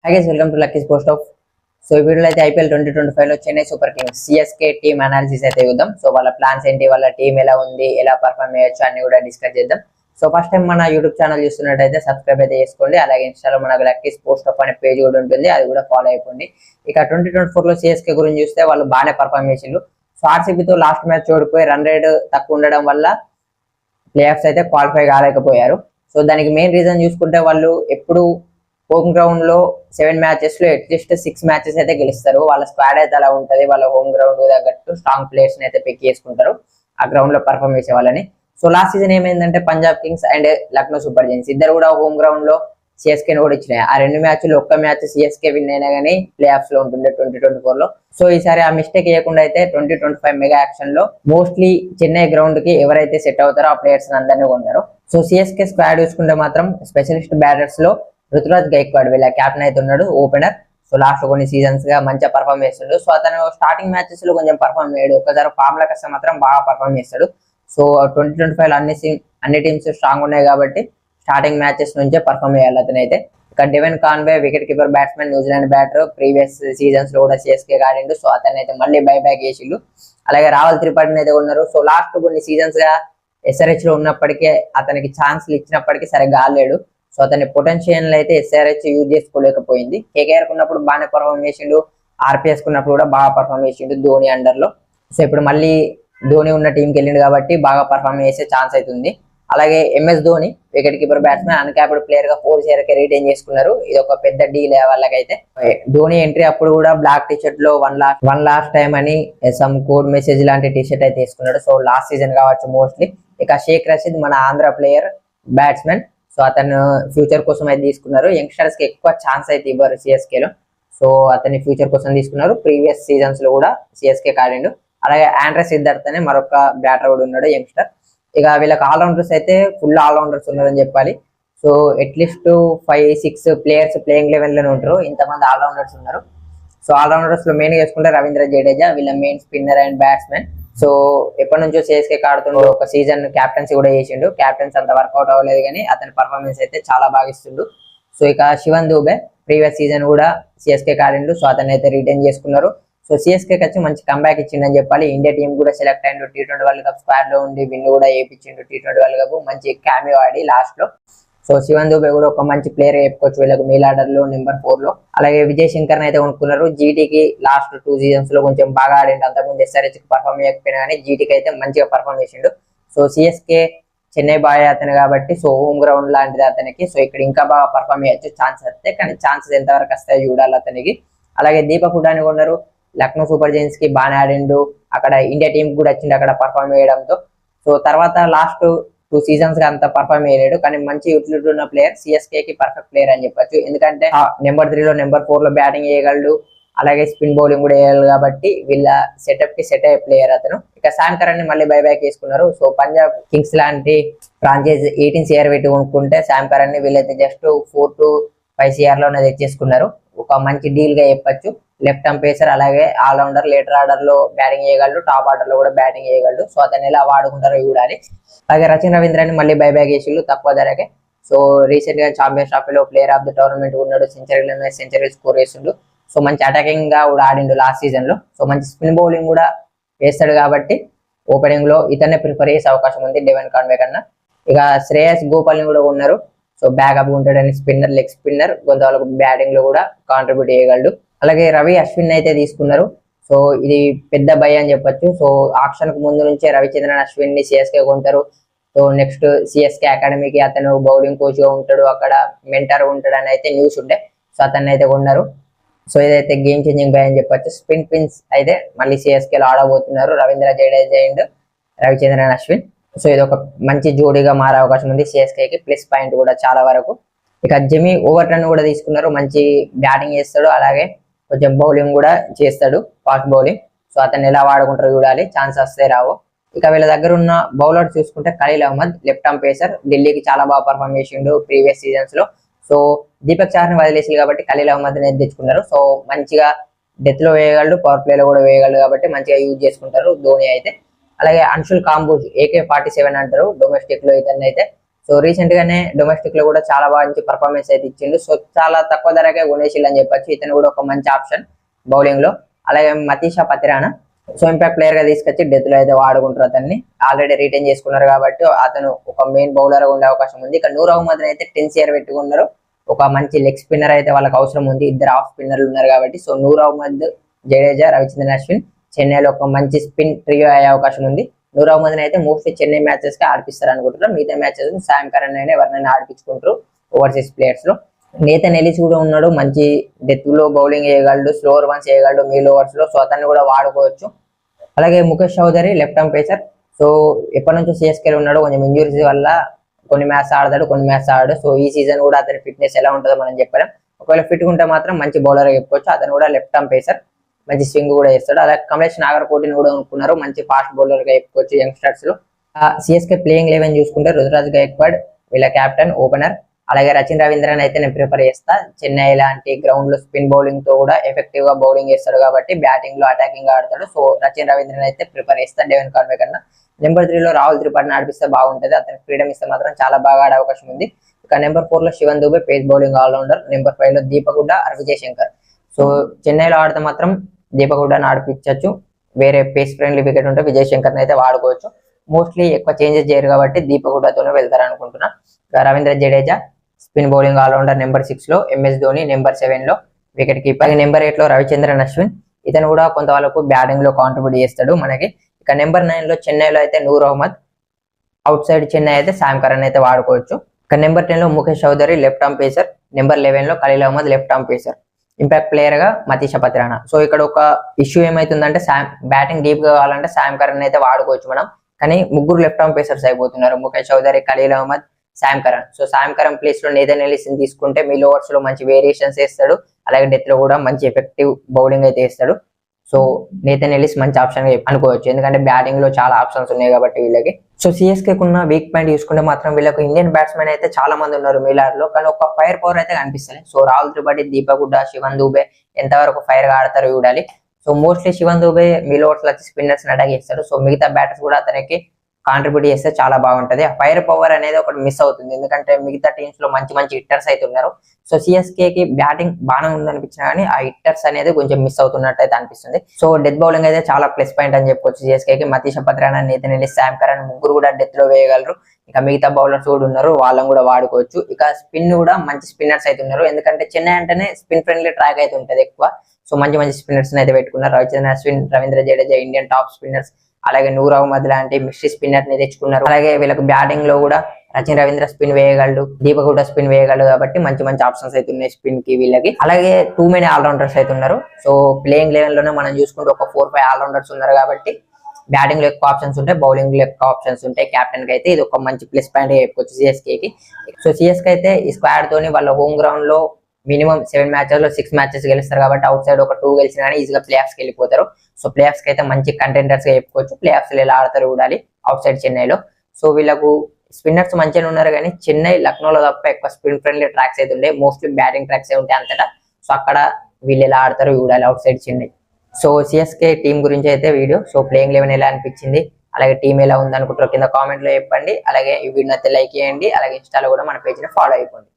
Hi guys, welcome to Lucky's Post of. So ఈ వీడియోలో అయితే ఐపీఎల్ 2025 లో Chennai super Kings CSK team analysis అయితే చూద్దాం. సో వాళ్ళ ప్లాన్స్ ఏంటి, వాళ్ళ టీం ఎలా ఉంది, ఎలా పర్ఫామ్ చేయొచ్చు అన్ని కూడా డిస్కస్ చేద్దాం. సో ఫస్ట్ టైం మన యూట్యూబ్ ఛానల్ చూస్తున్నట్టయితే సబ్స్క్రైబ్ అయితే చేసుకోండి. అలాగే ఇన్స్టాలో మనకు లక్కీస్ పోస్ట్ అప్ అనే పేజ్ కూడా ఉంటుంది, అది కూడా ఫాలో అయిపోండి. ఇక 2024 లో సిఎస్కే గురించి చూస్తే వాళ్ళు బాగానే పర్ఫామ్ చేసిండ్రు. సో ఆర్సీబీతో లాస్ట్ మ్యాచ్ ఓడిపోయి రన్ రేట్ తక్కువ ఉండడం వల్ల ప్లే ఆఫ్స్ అయితే క్వాలిఫై కాలేకపోయారు. సో దానికి మెయిన్ రీజన్ చూసుకుంటే వాళ్ళు ఎప్పుడు హోమ్ గ్రౌండ్ లో 7 మ్యాచెస్ లో అట్లీస్ట్ 6 మ్యాచెస్ అయితే గెలుస్తారు. వాళ్ళ స్క్వాడ్ అయితే అలా ఉంటది. వాళ్ళ హోమ్ గ్రౌండ్ తగ్గట్టు స్ట్రాంగ్ ప్లేయర్స్ అయితే పిక్ చేసుకుంటారు ఆ గ్రౌండ్ లో పర్ఫామ్ చేసే వాళ్ళని. సో లాస్ట్ సీజన్ ఏమైందంటే Punjab Kings and Lucknow super Giants ఇద్దరు కూడా హోమ్ గ్రౌండ్ లో సిఎస్కే ఓడిచ్చినాయి. ఆ 2 మ్యాచ్లు ఒక్క మ్యాచ్ సిఎస్కే విన్ అయినా కానీ ప్లే ఆఫ్స్ లో ఉంటుండే 2024 లో. సో ఈసారి ఆ మిస్టేక్ చేయకుండా అయితే 2025 మెగా యాక్షన్ లో మోస్ట్లీ చెన్నై గ్రౌండ్ కి ఎవరైతే సెట్ అవుతారో ఆ ప్లేయర్స్ అందరినీ కొన్నారు. సో సిఎస్కే స్క్వాడ్ చూసుకుంటే మాత్రం స్పెషలిస్ట్ బ్యాటర్స్ లో రుతురాజ్ గైక్వాడ్ వీళ్ళ క్యాప్టెన్ అయితే ఉన్నాడు, ఓపెనర్. సో లాస్ట్ కొన్ని సీజన్స్ గా మంచిగా పర్ఫామ్ చేస్తుండు. సో అతను స్టార్టింగ్ మ్యాచెస్ లో కొంచెం పర్ఫామ్ చేయడు, ఒకసారి ఫామ్ లకు వస్తే మాత్రం బాగా పర్ఫామ్ చేస్తాడు. సో 2025 అన్ని టీమ్స్ స్ట్రాంగ్ ఉన్నాయి కాబట్టి స్టార్టింగ్ మ్యాచెస్ నుంచే పర్ఫామ్ చేయాలి అతనైతే. ఇక Devon Conway wicket keeper batsmen, New Zealand batter, previous seasons లో కూడా సిఎస్కే ఆడిండు. సో అతను అయితే మళ్ళీ బైబ్యాక్ చేసిండు. అలాగే రాహుల్ త్రిపాఠిని అయితే ఉన్నారు. సో లాస్ట్ కొన్ని సీజన్స్ గా ఎస్ఆర్హెచ్ లో ఉన్నప్పటికీ అతనికి ఛాన్స్లు ఇచ్చినప్పటికీ సరిగ్గా ఆడలేడు. సో అతని పొటెన్షియల్ అయితే ఎస్ఆర్హెచ్ యూజ్ చేసుకోలేకపోయింది. కేకేఆర్ ఉన్నప్పుడు బాగానే పర్ఫామ్ చేసిండు, ఆర్పిఎస్ కున్నప్పుడు కూడా బాగా పర్ఫామ్ చేసిండు ధోని అండర్ లో. సో ఇప్పుడు మళ్ళీ ధోని ఉన్న టీంకి వెళ్ళిండు కాబట్టి బాగా పర్ఫామ్ చేసే ఛాన్స్ అవుతుంది. అలాగే MS Dhoni wicket keeper batsmen uncapped player గా 4 years కి రిటైన్ చేసుకున్నారు. ఇది ఒక పెద్ద డీల్ వాళ్ళకైతే. ధోని ఎంట్రీ అప్పుడు కూడా బ్లాక్ టీషర్ట్ లో వన్ లాస్ట్ టైం అని సమ్ కోడ్ మెసేజ్ లాంటి టీషర్ట్ అయితే తీసుకున్నాడు. సో లాస్ట్ సీజన్ కావచ్చు మోస్ట్లీ. ఇక షేక్ రషీద్ మన ఆంధ్ర ప్లేయర్ బ్యాట్స్మెన్. సో అతను ఫ్యూచర్ కోసం అయితే తీసుకున్నారు. యంగ్స్టర్స్ కి ఎక్కువ ఛాన్స్ అయితే ఇవ్వరు సిఎస్కే లో. సో అతని ఫ్యూచర్ కోసం తీసుకున్నారు. ప్రీవియస్ సీజన్స్ లో కూడా సిఎస్కే ఆడిండు. అలాగే ఆండ్రెస్ సిద్ధార్థ్ అనే మరొక బ్యాటర్ కూడా ఉన్నాడు, యంగ్స్టర్. ఇక వీళ్ళకి ఆల్రౌండర్స్ అయితే ఫుల్ ఆల్రౌండర్స్ ఉన్నారని చెప్పాలి. So at least 5-6 players playing level లోనే ఉంటారు, ఇంతమంది ఆల్రౌండర్స్ ఉన్నారు. సో ఆల్రౌండర్స్ లో మెయిన్ చేసుకుంటే రవీంద్ర జడేజా వీళ్ళ main spinner and batsmen. So ఎప్పటి నుంచో సిఎస్కే ఆడుతుండో, ఒక సీజన్ క్యాప్టెన్సీ కూడా చేసిండు. క్యాప్టెన్స్ అంత వర్కౌట్ అవ్వలేదు కానీ అతని పర్ఫార్మెన్స్ అయితే చాలా బాగా ఇస్తుండు. సో ఇక శివన్ దూబే ప్రీవియస్ సీజన్ కూడా సిఎస్కే ఆడిండు. సో అతన్ని అయితే రిటైన్ చేసుకున్నారు. సో సిఎస్కే వచ్చి మంచి కంబ్యాక్ ఇచ్చిండని చెప్పాలి. ఇండియా టీం కూడా సెలెక్ట్ అయ్యిండు. T20 వరల్డ్ కప్ స్క్వాడ్ లో ఉండి విన్ కూడా చేయించిండు. T20 వరల్డ్ కప్ మంచి క్యామియో ఆడి లాస్ట్ లో. సో శివన్ దూబే కూడా ఒక మంచి ప్లేయర్ చెప్పుకోవచ్చు వీళ్ళకి మీల్ ఆర్డర్ లో నెంబర్ 4 లో. అలాగే విజయ్ శంకర్ అయితే కొనుక్కున్నారు. జీటీకి లాస్ట్ 2 సీజన్స్ లో కొంచెం బాగా ఆడిండు. అంతకుముందు ఎస్ఆర్హెచ్ కి పర్ఫామ్ చేయకపోయినా కానీ జీటీకి అయితే మంచిగా పర్ఫామ్ చేసిండు. సో సిఎస్కే చెన్నై బాయ్ అతను కాబట్టి సో హోమ్ గ్రౌండ్ లాంటిది అతనికి. సో ఇక్కడ ఇంకా బాగా పర్ఫామ్ చేయొచ్చు ఛాన్స్ వస్తే, కానీ ఛాన్సెస్ ఎంతవరకు వస్తాయో చూడాలి అతనికి. అలాగే దీపక్ హుడాని కొన్నారు. లక్నో సూపర్ జైంట్స్ కి బాగా ఆడిండు. అక్కడ ఇండియా టీం కూడా వచ్చిండు అక్కడ పర్ఫామ్ చేయడంతో. సో తర్వాత లాస్ట్ 2 సీజన్స్ గా అంత పర్ఫామ్ చేయలేడు, కానీ మంచి యూటిలిటీ ఉన్న ప్లేయర్, సిఎస్కే కి పర్ఫెక్ట్ ప్లేయర్ అని చెప్పొచ్చు. ఎందుకంటే నెంబర్ 3 లో నెంబర్ 4 లో బ్యాటింగ్ చేయగలడు, అలాగే స్పిన్ బౌలింగ్ కూడా వేయగలడు కాబట్టి వీళ్ళ సెటప్ కి సెట్ అయ్యే ప్లేయర్ అతను. ఇక శామ్ కరణ్ ని మళ్ళీ బైబ్యాక్ చేసుకున్నారు. సో పంజాబ్ కింగ్స్ లాంటి ఫ్రాంచైజ్ 18 CR పెట్టి కొనుక్కుంటే శామ్ కరణ్ ని వీళ్ళైతే జస్ట్ 4 to 5 CR లోనే తెచ్చేసుకున్నారు. ఒక మంచి డీల్ గా చెప్పొచ్చు. లెఫ్ట్ ఆర్మ్ పేసర్, అలాగే ఆల్రౌండర్, లేటర్ ఆర్డర్ లో బ్యాటింగ్ చేయగలడు, టాప్ ఆర్డర్ లో కూడా బ్యాటింగ్ చేయగలడు. సో అతను ఎలా వాడుకుంటారో చూడాలి. అలాగే రచిన్ రవీంద్రని మళ్ళీ బైబ్యాక్ చేసిళ్ళు తక్కువ ధరకే. సో రీసెంట్ గా ఛాంపియన్స్ ట్రోఫీ లో ప్లేయర్ ఆఫ్ ద టోర్నమెంట్ ఉన్నాడు, సెంచరీ స్కోర్ చేసిండు. సో మంచి అటాకింగ్ గా కూడా ఆడిండు లాస్ట్ సీజన్ లో. సో మంచి స్పిన్ బౌలింగ్ కూడా వేస్తాడు కాబట్టి ఓపెనింగ్ లో ఇతన్నే ప్రిఫర్ చేసే అవకాశం ఉంది డెవెన్ కాన్వే కన్నా. ఇక శ్రేయస్ గోపాల్ ని కూడా ఉన్నారు. సో బ్యాకప్ ఉంటాడని స్పిన్నర్, లెగ్ స్పిన్నర్, కొంతవరకు బ్యాటింగ్ లో కూడా కాంట్రిబ్యూట్ చేయగలడు. అలాగే రవి అశ్విన్ అయితే తీసుకున్నారు. సో ఇది పెద్ద బై అని చెప్పొచ్చు. సో ఆప్షన్ కు ముందు నుంచే రవిచంద్రన్ అశ్విన్ ని సిఎస్కే కొంటారు. సో నెక్స్ట్ సిఎస్కే అకాడమీకి అతను బౌలింగ్ కోచ్ గా ఉంటాడు, అక్కడ మెంటర్ ఉంటాడు అని అయితే న్యూస్ ఉండే. సో అతన్ని అయితే కొన్నారు. సో ఇదైతే గేమ్ చేంజింగ్ బై అని చెప్పొచ్చు. స్పిన్ పిన్స్ అయితే మళ్ళీ సిఎస్కే లో ఆడబోతున్నారు రవీంద్ర జడేజా అండ్ రవిచంద్రన్ అశ్విన్. సో ఇది ఒక మంచి జోడీగా మారే అవకాశం ఉంది సిఎస్కే కి, ప్లస్ పాయింట్ కూడా చాలా వరకు. ఇక జెమీ ఓవర్టన్ కూడా తీసుకున్నారు. మంచి బ్యాటింగ్ చేస్తాడు, అలాగే కొంచెం బౌలింగ్ కూడా చేస్తాడు, ఫాస్ట్ బౌలింగ్. సో అతన్ని ఎలా వాడుకుంటారో చూడాలి, ఛాన్స్ వస్తే రావు. ఇక వీళ్ళ దగ్గర ఉన్న బౌలర్ చూసుకుంటే Khaleel Ahmed, left arm pacer, ఢిల్లీకి చాలా బాగా పర్ఫామ్ చేసిండు ప్రీవియస్ సీజన్స్ లో. సో దీపక్ చాహర్ ని వదిలేసి కాబట్టి ఖలీల్ అహ్మద్ ని తెచ్చుకున్నారు. సో మంచిగా డెత్ లో వేయగలడు, పవర్ ప్లే లో కూడా వేయగలడు కాబట్టి మంచిగా యూజ్ చేసుకుంటారు ధోని అయితే. అలాగే అన్షుల్ కాంబోజ్ AK-47 అంటారు డొమెస్టిక్ లో ఇతన్ని అయితే. సో రీసెంట్ గానే డొమెస్టిక్ లో కూడా చాలా మంచి పర్ఫార్మెన్స్ అయితే ఇచ్చిండు. సో చాలా తక్కువ ధరకే కొనేసిల్లు అని చెప్పొచ్చు. ఇతను కూడా ఒక మంచి ఆప్షన్ బౌలింగ్ లో. అలాగే Matheesha Pathirana so impact player గా తీసుకొచ్చి డెత్ లో అయితే వాడుకుంటారు. అతన్ని ఆల్రెడీ రిటైన్ చేసుకున్నారు కాబట్టి అతను ఒక మెయిన్ బౌలర్ గా ఉండే అవకాశం ఉంది. ఇక నూర్ అహ్మద్ అయితే 10 ఇయర్ పెట్టుకున్నారు. ఒక మంచి లెగ్ స్పిన్నర్ అయితే వాళ్ళకి అవసరం ఉంది. ఇద్దరు ఆఫ్ స్పిన్నర్లు ఉన్నారు కాబట్టి సో నూర్ అహ్మద్, జడేజా, రవిచంద్రన్ అశ్విన్ చెన్నైలో ఒక మంచి స్పిన్ ట్రియో అయ్యే అవకాశం ఉంది. నూర్ అహ్మద్ అయితే మోస్ట్లీ చెన్నై మ్యాచెస్ కి ఆడిపిస్తారు అనుకుంటారు. మిగతా మ్యాచెస్ శామ్ కరణ్ అయినా ఎవరినైనా ఆడిపించుకుంటారు ఓవర్సీస్ ప్లేయర్స్ లో. నేతన్ ఎలిస్ కూడా ఉన్నాడు, మంచి డెత్ లో బౌలింగ్ చేయగలడు, స్లోవర్ వన్స్ చేయగలడు మిడిల్ ఓవర్స్ లో. సో అతన్ని కూడా వాడుకోవచ్చు. అలాగే Mukesh Choudhary left arm pacer. So ఎప్పటి నుంచో సిఎస్కే ఉన్నాడు, కొంచెం ఇంజురీస్ వల్ల కొన్ని మ్యాచ్ ఆడతాడు, కొన్ని మ్యాచ్ ఆడాడు. సో ఈ సీజన్ కూడా అతని ఫిట్నెస్ ఎలా ఉంటుందో మనం చెప్పలేం. ఒకవేళ ఫిట్ ఉంటే మాత్రం మంచి బౌలర్ చెప్పుకోవచ్చు. అతను కూడా లెఫ్ట్ ఆర్మ్ పేసర్, మంచి స్వింగ్ కూడా చేస్తాడు. అలాగే కమలేష్ నాగర్కోటిని కూడా అనుకున్నారు, మంచి ఫాస్ట్ బౌలర్ గా చెప్పుకోవచ్చు యంగ్స్టర్స్ లో. సిఎస్కే ప్లేయింగ్ 11 చూసుకుంటే రుతురాజ్ గైక్వాడ్ వీళ్ళ కెప్టెన్, ఓపెనర్. అలాగే రచిన్ రవీంద్రన్ అయితే నేను ప్రిఫర్ చేస్తా. చెన్నై లాంటి గ్రౌండ్ లో స్పిన్ బౌలింగ్ తో కూడా ఎఫెక్టివ్ గా బౌలింగ్ చేస్తాడు కాబట్టి బ్యాటింగ్ లో అటాకింగ్ ఆడతాడు. సో రచిన్ రవీంద్రన్ అయితే ప్రిఫర్ చేస్తా డెవెన్ కాన్వే కన్నా. నెంబర్ 3 లో రాహుల్ త్రిపాఠిని ఆడిపిస్తే బాగుంటది. అతనికి ఫ్రీడమ్ ఇస్తే మాత్రం చాలా బాగా ఆడే అవకాశం ఉంది. ఇక నెంబర్ 4 లో Shivam Dube pace bowling allrounder. Number 5 లో దీపక్ హుడా, విజయ్ శంకర్. సో చెన్నైలో ఆడితే మాత్రం దీపక్ హుడాని ఆడిపించవచ్చు. వేరే పేస్ ఫ్రెండ్లీ వికెట్ ఉంటే విజయ్ శంకర్ అయితే వాడుకోవచ్చు. మోస్ట్లీ ఎక్కువ చేంజెస్ చేయరు కాబట్టి దీపక్ హుడాతోనే వెళ్తారు అనుకుంటున్నా. Ravindra Jadeja spin bowling allrounder number 6 లో. ఎంఎస్ ధోని నెంబర్ 7 లో వికెట్ కీపర్. నెంబర్ 8 లో రవిచంద్రన్ అశ్విన్. ఇతను కూడా కొంతవరకు బ్యాటింగ్ లో కాంట్రిబ్యూట్ చేస్తాడు మనకి. ఇక నెంబర్ 9 లో చెన్నైలో అయితే నూర్ అహ్మద్, అవుట్ సైడ్ చెన్నై అయితే శామ్ కరణ్ అయితే వాడుకోవచ్చు. ఇక నెంబర్ 10 లో Mukesh Choudhary left arm pacer. Number 11 లో Khaleel Ahmed left arm pacer. Impact player గా మతీషా పతిరానా. సో ఇక్కడ ఒక ఇష్యూ ఏమైతుందంటే బ్యాటింగ్ డీప్ గా కావాలంటే శామ్ కరణ్ అయితే వాడుకోవచ్చు మనం. కానీ ముగ్గురు లెఫ్ట్ ఆర్మ్ పేసర్స్ అయిపోతున్నారు, Mukesh Choudhary, Khaleel Ahmed, Sam Curran. So Sam Curran place లో నేతన్ ఎలిస్ తీసుకుంటే మిడిల్ ఓవర్స్ లో మంచి వేరియేషన్స్ వేస్తాడు. అలాగే డెత్ లో కూడా మంచి ఎఫెక్టివ్ బౌలింగ్ అయితే వేస్తాడు. సో నేతన్ ఎలిస్ మంచి ఆప్షన్ గా అనుకోవచ్చు, ఎందుకంటే బ్యాటింగ్ లో చాలా ఆప్షన్స్ ఉన్నాయి కాబట్టి వీళ్ళకి. సో సిఎస్కే ఉన్న వీక్ పాయింట్ చూసుకుంటే మాత్రం వీళ్ళకి ఇండియన్ బ్యాట్స్మెన్ అయితే చాలా మంది ఉన్నారు మిలార్ లో, కానీ ఒక ఫైర్ పవర్ అయితే కనిపిస్తుంది. సో రాహుల్ త్రిపాఠి, దీపక్ హుడా, శివన్ దుబే ఎంతవరకు ఫైర్ గా ఆడతారో చూడాలి. So mostly Shivam Dube middle overs లో స్పిన్నర్స్ అటాక్ చేస్తారు. సో మిగతా బ్యాటర్స్ కూడా అతనికి కాంట్రిబ్యూట్ చేస్తే చాలా బాగుంటది. ఆ ఫైర్ పవర్ అనేది ఒకటి మిస్ అవుతుంది, ఎందుకంటే మిగతా టీమ్స్ లో మంచి మంచి హిట్టర్స్ అయితే ఉన్నారు. సో సిఎస్కే కి బ్యాటింగ్ బాగానే ఉందనిపించినా కానీ ఆ హిట్టర్స్ అనేది కొంచెం మిస్ అవుతున్నట్టు అయితే అనిపిస్తుంది. సో డెత్ బౌలింగ్ అయితే చాలా ప్లస్ పాయింట్ అని చెప్పుకోవచ్చు సిఎస్కే కి. Matheesha Pathirana, Nathan Ellis, Sam Curran ముగ్గురు కూడా డెత్ లో వేయగలరు. ఇక మిగతా బౌలర్స్ కూడా ఉన్నారు, వాళ్ళని కూడా వాడుకోవచ్చు. ఇక స్పిన్ కూడా మంచి స్పిన్నర్స్ అయితే ఉన్నారు, ఎందుకంటే చెన్నై అంటేనే స్పిన్ ఫ్రెండ్లీ ట్రాక్ అయితే ఉంటది ఎక్కువ. సో మంచి మంచి స్పిన్నర్స్ అయితే పెట్టుకున్నారు. Ravichandran Ashwin, Ravindra Jadeja Indian top spinners. అలాగే నూర్ అహ్మద్ లాంటి మిస్ట్రీ స్పిన్నర్ ని తెచ్చుకున్నారు. అలాగే వీళ్ళకి బ్యాటింగ్ లో కూడా రచిన్ రవీంద్ర స్పిన్ వేయగలడు, దీపక్ హుడా స్పిన్ వేయగలడు కాబట్టి మంచి మంచి ఆప్షన్స్ అయితే ఉన్నాయి స్పిన్ కి వీళ్ళకి. అలాగే 2 మెనీ ఆల్రౌండర్స్ అయితే ఉన్నారు. సో ప్లేయింగ్ 11 లోనే మనం చూసుకుంటే ఒక 4-5 ఆల్రౌండర్స్ ఉన్నారు కాబట్టి బ్యాటింగ్ లో ఎక్కువ ఆప్షన్స్ ఉంటాయి, బౌలింగ్ లో ఎక్కువ ఆప్షన్స్ ఉంటాయి. కెప్టెన్ కి అయితే ఇది ఒక మంచి ప్లస్ పాయింట్ చెప్పుకోవచ్చు సిఎస్కే కి. సో సిఎస్కే అయితే ఈ స్క్వాడ్ తోని వాళ్ళ హోమ్ గ్రౌండ్ లో మినిమం 7 మ్యాచెస్ లో 6 మ్యాచెస్ గెలుస్తారు కాబట్టి అవుట్ సైడ్ ఒక 2 గెలిచినా కానీ ఈజీగా ప్లే ఆఫ్స్ కి వెళ్ళిపోతారు. సో ప్లే ఆఫ్స్ కి అయితే మంచి కంటెండర్స్ గా చెప్పుకోవచ్చు. ప్లే ఆఫ్స్ లో ఎలా ఆడతారు చూడాలి అవుట్ సైడ్ చెన్నైలో. సో వీళ్ళకు స్పిన్నర్స్ మంచిగా ఉన్నారు కానీ చెన్నై, లక్నోలో తప్ప ఎక్కువ స్పిన్ ఫ్రెండ్లీ ట్రాక్స్ అయితే ఉండే, మోస్ట్లీ బ్యాటింగ్ ట్రాక్స్ ఉంటాయి అంతటా. సో అక్కడ వీళ్ళు ఎలా ఆడతారు చూడాలి out side Chennai. So CSK team గురించి అయితే వీడియో. సో ప్లేయింగ్ 11 ఎలా అనిపించింది, అలాగే టీం ఎలా ఉంది అనుకుంటారో కింద కామెంట్ లో చెప్పండి. అలాగే ఈ వీడియో అయితే లైక్ చేయండి, అలాగే ఇన్స్టాలో కూడా మన పేజ్ ని ఫాలో అయిపోండి.